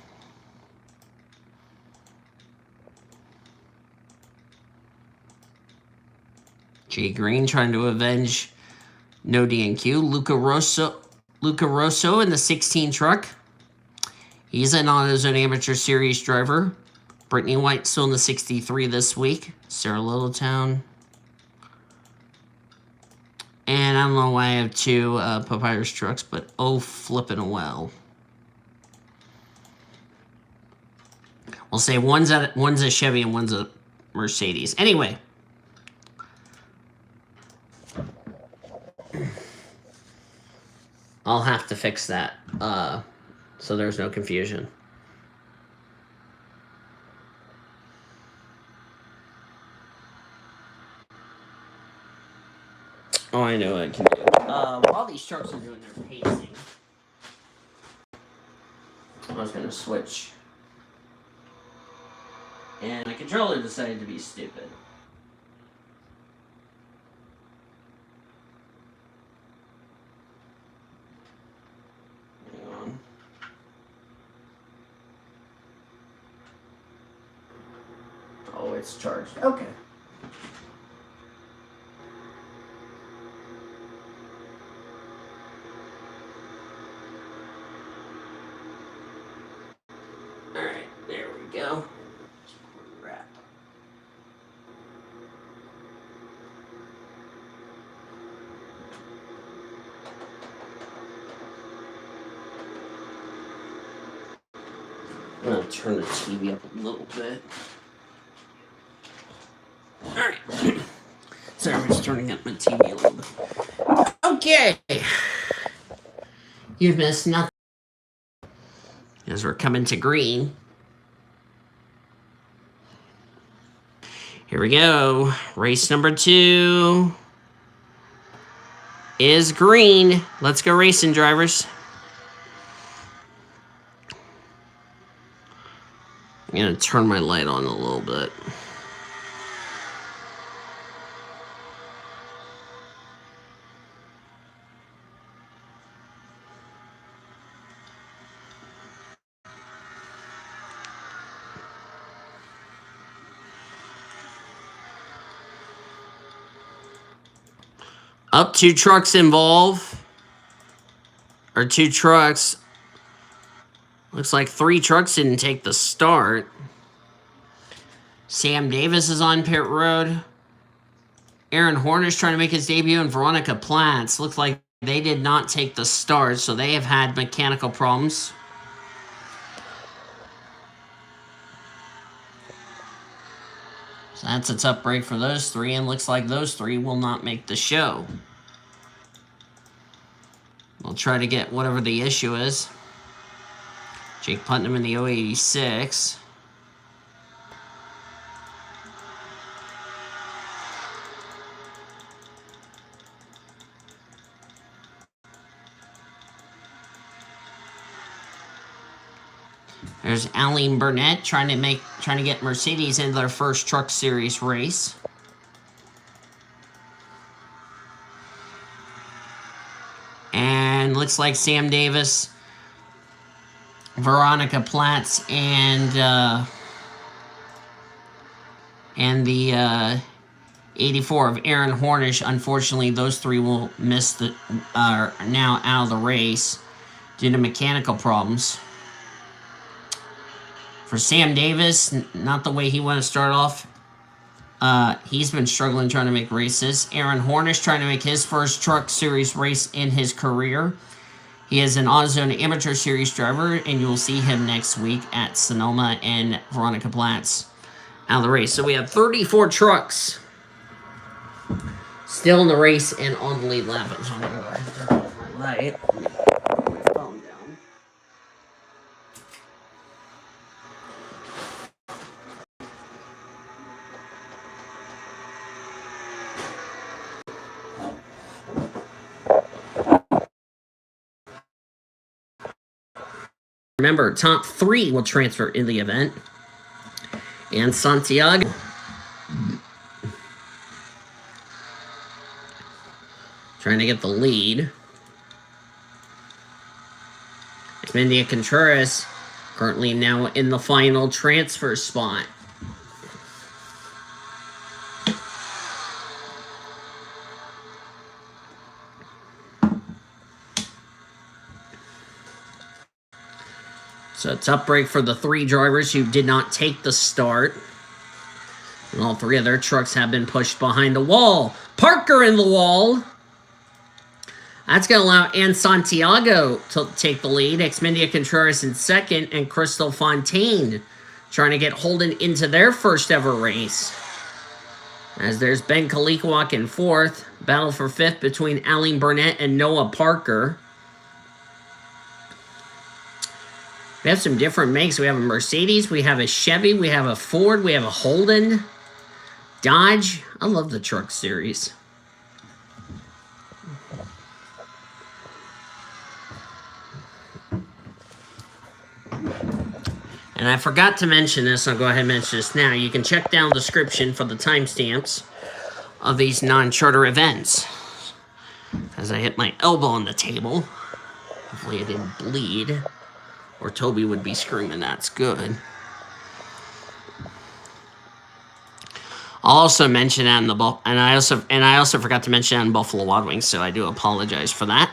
Jay Green trying to avenge no DNQ. Luca Rosso in the 16 truck. He's an AutoZone Amateur Series driver. Brittany White still in the 63 this week. Sarah Littletown. And I don't know why I have two Papyrus trucks, but oh, flippin' well. We'll say one's a Chevy and one's a Mercedes. Anyway. I'll have to fix that so there's no confusion. Oh, I know what I can do. While these trucks are doing their pacing, I was going to switch. And my controller decided to be stupid. Hang on. Oh, it's charged. Okay. Alright, there we go. Wrap. I'm going to turn the TV up a little bit. Alright. Sorry, I'm just turning up my TV a little bit. Okay. You've missed nothing. As we're coming to green. Here we go. Race number 2 is green. Let's go racing, drivers. I'm going to turn my light on a little bit. Up 2 trucks involved. Or 2 trucks. Looks like 3 trucks didn't take the start. Sam Davis is on pit road. Aaron Hornish trying to make his debut, and Veronica Platts. Looks like they did not take the start, so they have had mechanical problems. So that's a tough break for those 3, and looks like those 3 will not make the show. We'll try to get whatever the issue is. Jake Putnam in the 086. There's Aline Burnett trying to get Mercedes into their first Truck Series race. And looks like Sam Davis, Veronica Platts, and the 84 of Aaron Hornish. Unfortunately, those 3 will miss the are now out of the race due to mechanical problems. For Sam Davis, not the way he wanted to start off. He's been struggling trying to make races. Aaron Hornish trying to make his first Truck Series race in his career. He is an AutoZone Amateur Series driver, and you'll see him next week at Sonoma and Veronica Platts out of the race. So we have 34 trucks still in the race and on the lead lap. So I'm going to go ahead and turn off my light. Put my phone down. Remember, top 3 will transfer in the event. And Santiago trying to get the lead. India Contreras currently now in the final transfer spot. So a tough break for the 3 drivers who did not take the start. And all 3 of their trucks have been pushed behind the wall. Parker in the wall. That's going to allow Ann Santiago to take the lead. Exmendia Contreras in second, and Crystal Fontaine trying to get Holden into their first ever race. As there's Ben Kalikowak in fourth. Battle for fifth between Aline Burnett and Noah Parker. We have some different makes. We have a Mercedes, we have a Chevy, we have a Ford, we have a Holden, Dodge. I love the Truck Series. And I forgot to mention this, I'll go ahead and mention this now. You can check down the description for the timestamps of these non-charter events. As I hit my elbow on the table. Hopefully it didn't bleed. Or Toby would be screaming, that's good. I'll also mention that in the and I also forgot to mention that in Buffalo Wild Wings, so I do apologize for that.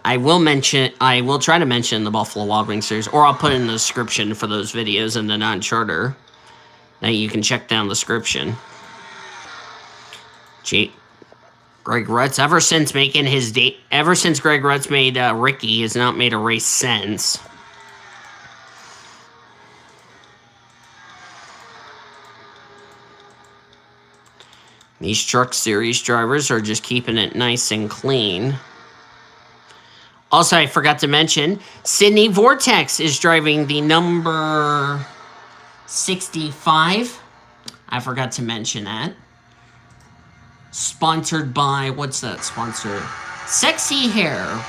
I will try to mention the Buffalo Wild Wings series, or I'll put it in the description for those videos in the non-charter. Now you can check down the description. Greg Rutz, ever since Greg Rutz made Ricky, he has not made a race since. These Truck Series drivers are just keeping it nice and clean. Also, I forgot to mention, Sydney Vortex is driving the number 65. I forgot to mention that. Sponsored by, what's that sponsor? Sexy Hair.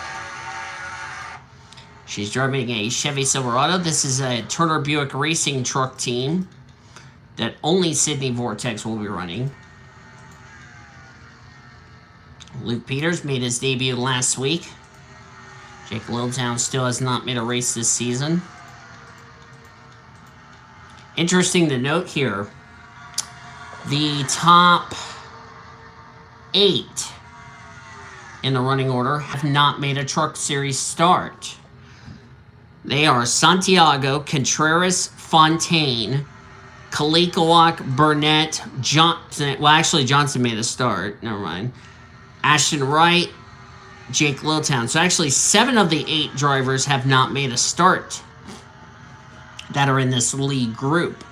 She's driving a Chevy Silverado. This is a Turner Buick Racing truck team that only Sydney Vortex will be running. Luke Peters made his debut last week. Jake Littleton still has not made a race this season. Interesting to note here, the top 8 in the running order have not made a Truck Series start. They are Santiago, Contreras, Fontaine, Kalikowak, Burnett, Johnson. Well, actually, Johnson made a start. Never mind. Ashton Wright, Jake Littleton. So actually, 7 of the 8 drivers have not made a start that are in this league group.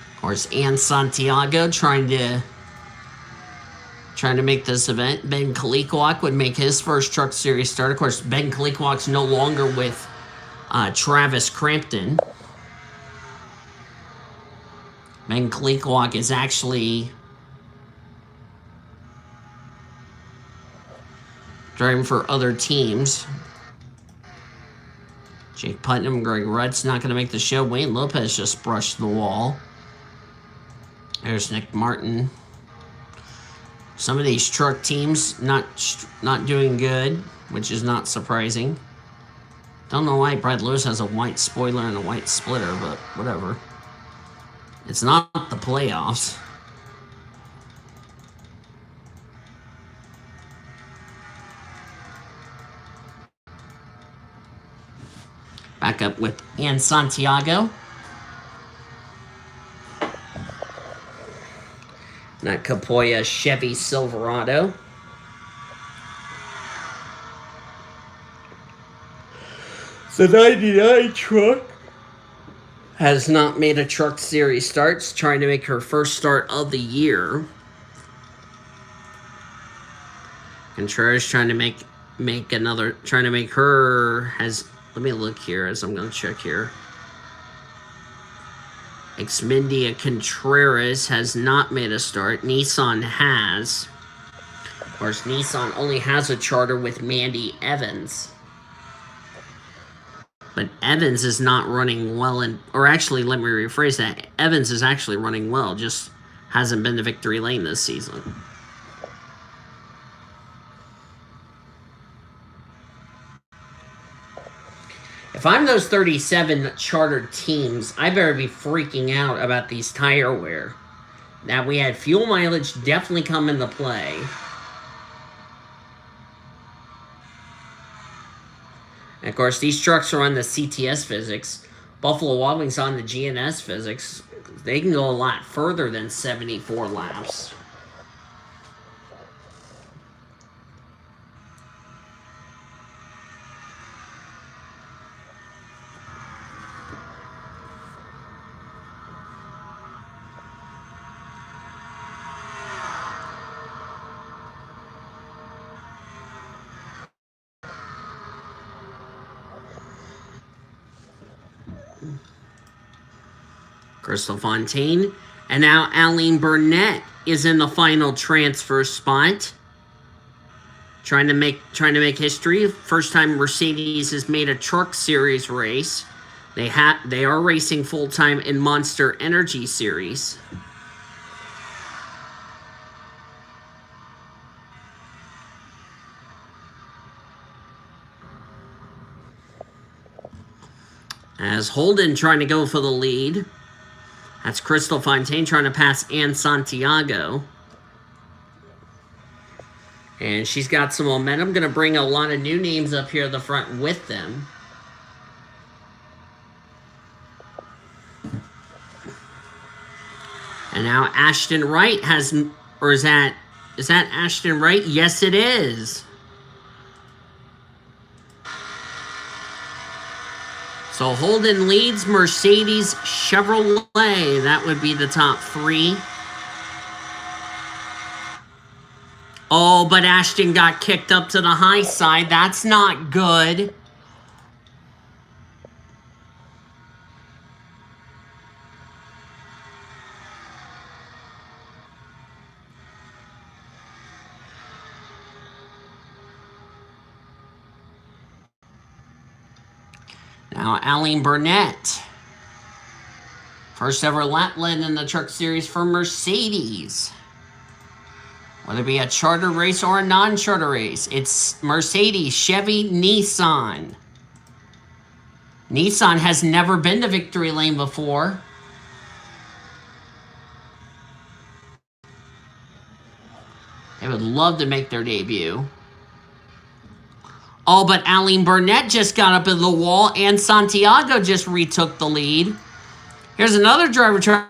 Of course, Ann Santiago trying to make this event. Ben Kalikowak would make his first Truck Series start. Of course, Ben Kalikowak's no longer with Travis Crampton. Ben Kalikowak is actually driving for other teams. Jake Putnam, Greg Rudd's not going to make the show. Wayne Lopez just brushed the wall. There's Nick Martin. Some of these truck teams not doing good, which is not surprising. Don't know why Brad Lewis has a white spoiler and a white splitter, but whatever. It's not the playoffs. Back up with Ann Santiago. That Capoya Chevy Silverado. The 99 truck has not made a Truck Series starts, trying to make her first start of the year. Contreras trying to make her let me look here as I'm going to check here. Xmindia Contreras has not made a start. Nissan has. Of course, Nissan only has a charter with Mandy Evans. But Evans is not running well, or actually, let me rephrase that. Evans is actually running well, just hasn't been to victory lane this season. If I'm those 37 chartered teams, I better be freaking out about these tire wear. Now, we had fuel mileage definitely come into play. And of course, these trucks are on the CTS physics. Buffalo Wild Wings on the GNS physics. They can go a lot further than 74 laps. Crystal Fontaine. And now Aline Burnett is in the final transfer spot. Trying to make history. First time Mercedes has made a Truck Series race. They are racing full-time in Monster Energy Series. As Holden trying to go for the lead. That's Crystal Fontaine trying to pass Ann Santiago. And she's got some momentum. Going to bring a lot of new names up here at the front with them. And now Ashton Wright has... Or is that Ashton Wright? Yes, it is. So Holden leads, Mercedes, Chevrolet. That would be the top 3. Oh, but Ashton got kicked up to the high side. That's not good. Now, Aline Burnett. First ever lap led in the Truck Series for Mercedes. Whether it be a charter race or a non-charter race, it's Mercedes, Chevy, Nissan. Nissan has never been to Victory Lane before. They would love to make their debut. Oh, but Aline Burnett just got up in the wall, and Santiago just retook the lead. Here's another driver trying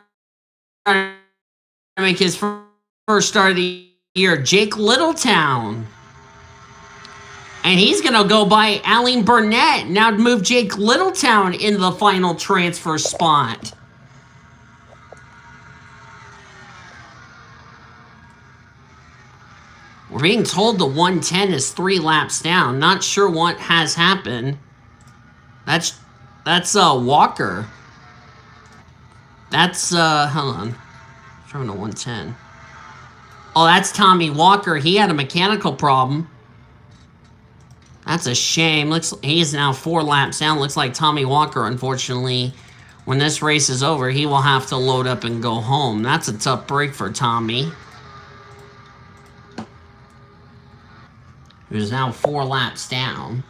to make his first start of the year, Jake Littletown. And he's going to go by Aline Burnett. Now to move Jake Littletown into the final transfer spot. We're being told the 110 is 3 laps down. Not sure what has happened. That's Walker. That's hold on. Trying to 110. Oh, that's Tommy Walker. He had a mechanical problem. That's a shame. He's now 4 laps down. Looks like Tommy Walker, unfortunately, when this race is over, he will have to load up and go home. That's a tough break for Tommy, who's now 4 laps down.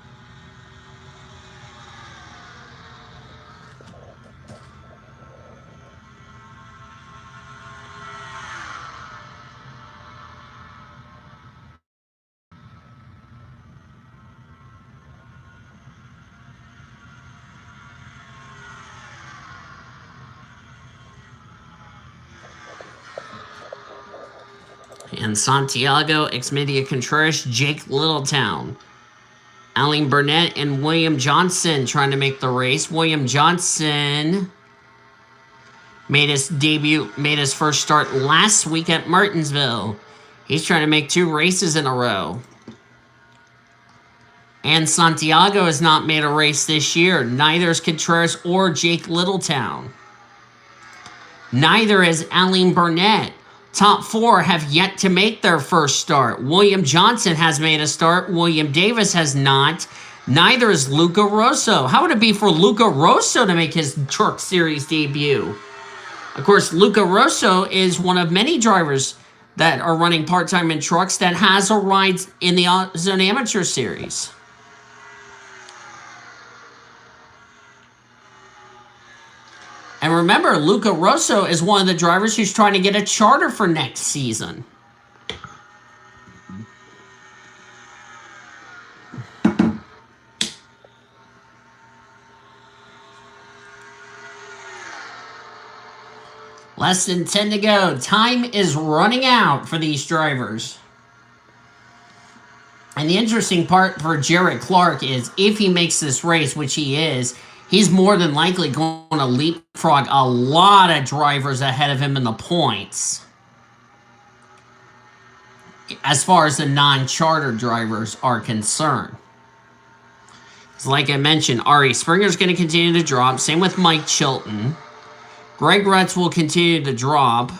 And Santiago, Xmedia Contreras, Jake Littletown, Aline Burnett, and William Johnson trying to make the race. William Johnson made his first start last week at Martinsville. He's trying to make 2 races in a row. And Santiago has not made a race this year. Neither is Contreras or Jake Littletown. Neither is Aline Burnett. Top 4 have yet to make their first start. William Johnson has made a start. William Davis has not. Neither is Luca Rosso. How would it be for Luca Rosso to make his Truck Series debut? Of course, Luca Rosso is one of many drivers that are running part-time in trucks that has a ride in the AutoZone Amateur Series. And remember, Luca Rosso is one of the drivers who's trying to get a charter for next season. Less than 10 to go. Time is running out for these drivers. And the interesting part for Jarrett Clark is if he makes this race, which he is, he's more than likely going to leapfrog a lot of drivers ahead of him in the points, as far as the non-charter drivers are concerned. So like I mentioned, Ari Springer's going to continue to drop. Same with Mike Chilton. Greg Rutz will continue to drop,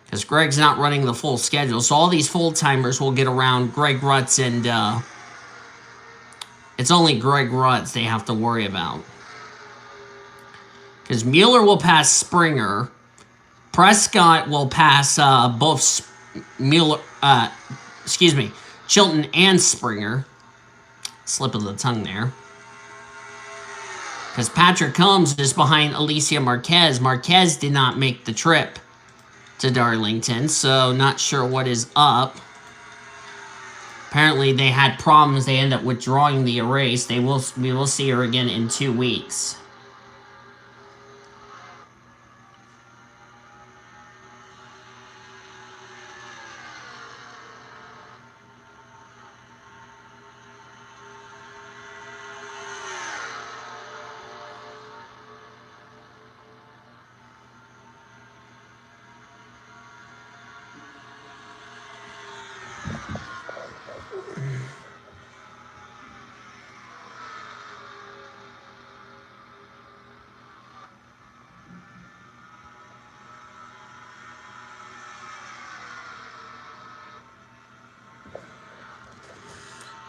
because Greg's not running the full schedule. So all these full-timers will get around Greg Rutz, and it's only Greg Rutz they have to worry about. Because Mueller will pass Springer. Prescott will pass both Chilton and Springer. Slip of the tongue there. Because Patrick Combs is behind Alicia Marquez. Marquez did not make the trip to Darlington, so not sure what is up. Apparently they had problems. They ended up withdrawing the race. We will see her again in 2 weeks.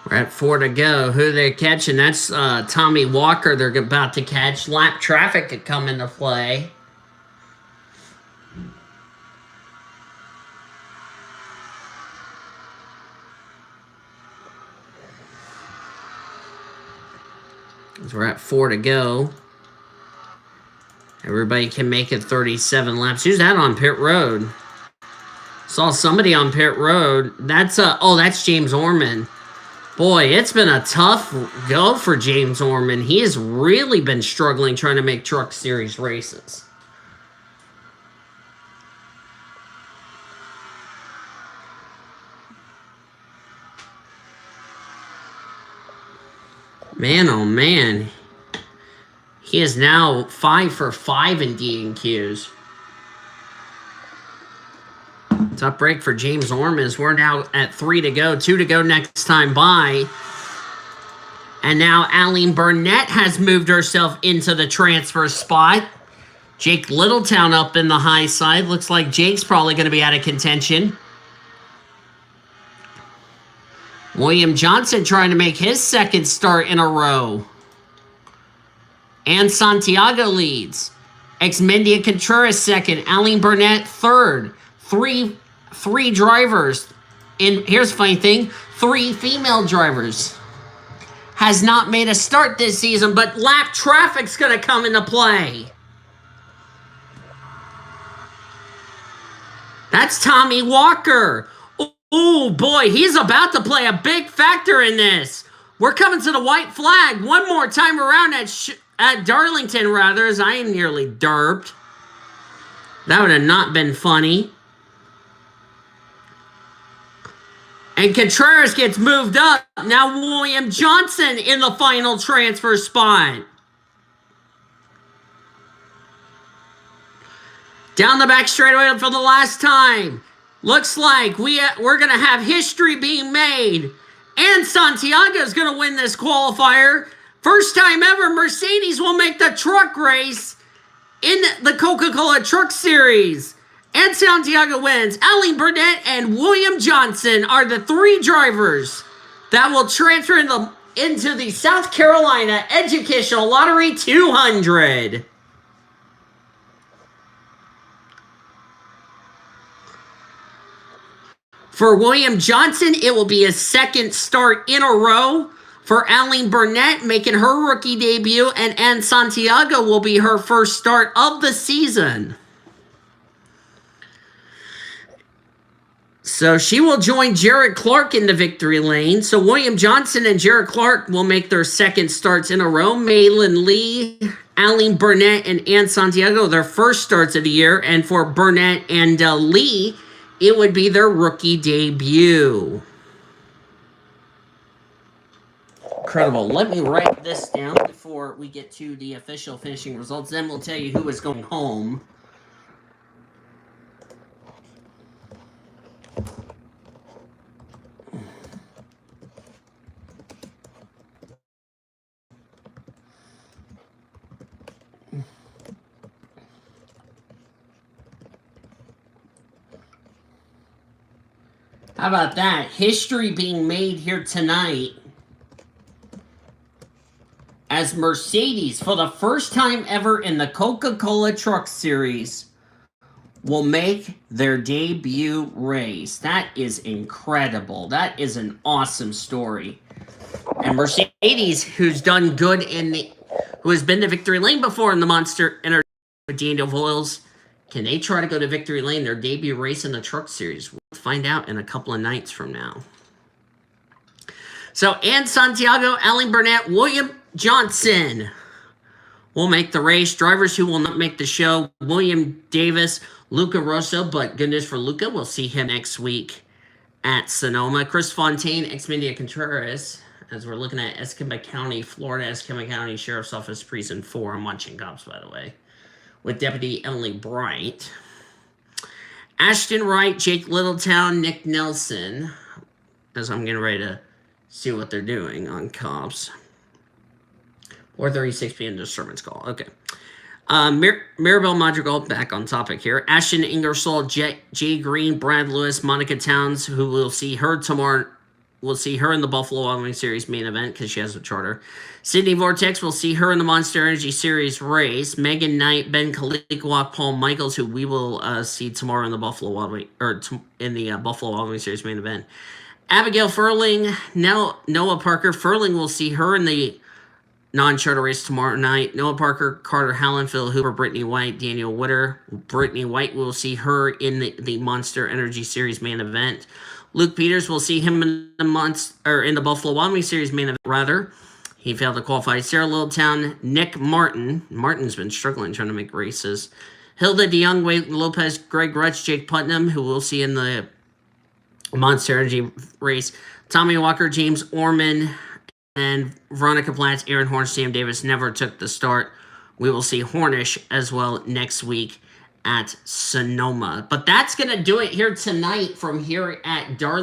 We're at 4 to go. Who they're catching? That's Tommy Walker they're about to catch. Lap traffic could come into play. As we're at 4 to go. Everybody can make it 37 laps. Who's that on pit road? Saw somebody on pit road. That's James Orman. Boy, it's been a tough go for James Orman. He has really been struggling trying to make Truck Series races. Man, oh man. He is now 5 for 5 in D&Qs. Tough break for James Orman. We're now at 3 to go. 2 to go next time by. And now Aline Burnett has moved herself into the transfer spot. Jake Littletown up in the high side. Looks like Jake's probably going to be out of contention. William Johnson trying to make his second start in a row. And Santiago leads. Exmendia Contreras second. Aline Burnett third. Three drivers. And here's the funny thing. 3 female drivers. Has not made a start this season, but lap traffic's going to come into play. That's Tommy Walker. Oh boy, he's about to play a big factor in this. We're coming to the white flag one more time around at Darlington, rather, as I nearly derped. That would have not been funny. And Contreras gets moved up. Now William Johnson in the final transfer spot. Down the back straightaway for the last time. Looks like we're going to have history being made. And Santiago's going to win this qualifier. First time ever, Mercedes will make the truck race in the Coca-Cola Truck Series. And Santiago wins. Aline Burnett and William Johnson are the 3 drivers that will transfer into the South Carolina Educational Lottery 200. For William Johnson, it will be his second start in a row. For Aline Burnett, making her rookie debut, and Ann Santiago will be her first start of the season. So she will join Jared Clark in the victory lane. So William Johnson and Jared Clark will make their second starts in a row. Maylin Lee, Aline Burnett, and Ann Santiago, their first starts of the year. And for Burnett and Lee, it would be their rookie debut. Incredible. Let me write this down before we get to the official finishing results. Then we'll tell you who is going home. How about that? History being made here tonight as Mercedes, for the first time ever in the Coca-Cola Truck Series, will make their debut race. That is incredible. That is an awesome story. And Mercedes, who's done good who has been to victory lane before in the Monster Energy with Daniel Voiles, can they try to go to victory lane, their debut race in the Truck Series? We'll find out in a couple of nights from now. So, Ann Santiago, Aline Burnett, William Johnson will make the race. Drivers who will not make the show, William Davis, Luca Rosso, but good news for Luca, we'll see him next week at Sonoma. Chris Fontaine, Exmendia Contreras, as we're looking at Escambia County, Florida, Escambia County Sheriff's Office Precinct 4. I'm watching cops, by the way, with Deputy Emily Bright. Ashton Wright, Jake Littletown, Nick Nelson, as I'm getting ready to see what they're doing on cops. 4:36 p.m. disturbance call. Okay. Maribel Madrigal, back on topic here. Ashton Ingersoll, Jay Green, Brad Lewis, Monica Towns, who will see her tomorrow. We'll see her in the Buffalo Wild Wings Series main event because she has a charter. Sydney Vortex, we'll see her in the Monster Energy Series race. Megan Knight, Ben Kalikowak, Paul Michaels, who we will see tomorrow in the Buffalo Wild Wings, in the Buffalo Wild Wings Series main event. Abigail Furling, Noah Parker. Furling, will see her in the non-charter race tomorrow night. Noah Parker, Carter Hallen, Phil Hooper, Brittany White, Daniel Witter. Brittany White, we'll see her in the Monster Energy Series main event. Luke Peters, we'll see him in the Buffalo Wild Wings Series main event, rather. He failed to qualify. Sarah Littleton, Nick Martin. Martin's been struggling trying to make races. Hilda DeYoung, Wade Lopez, Greg Rutsch, Jake Putnam, who we'll see in the Monster Energy race. Tommy Walker, James Orman, and Veronica Platts, Aaron Horn, Sam Davis never took the start. We will see Hornish as well next week at Sonoma. But that's going to do it here tonight from here at Darlington.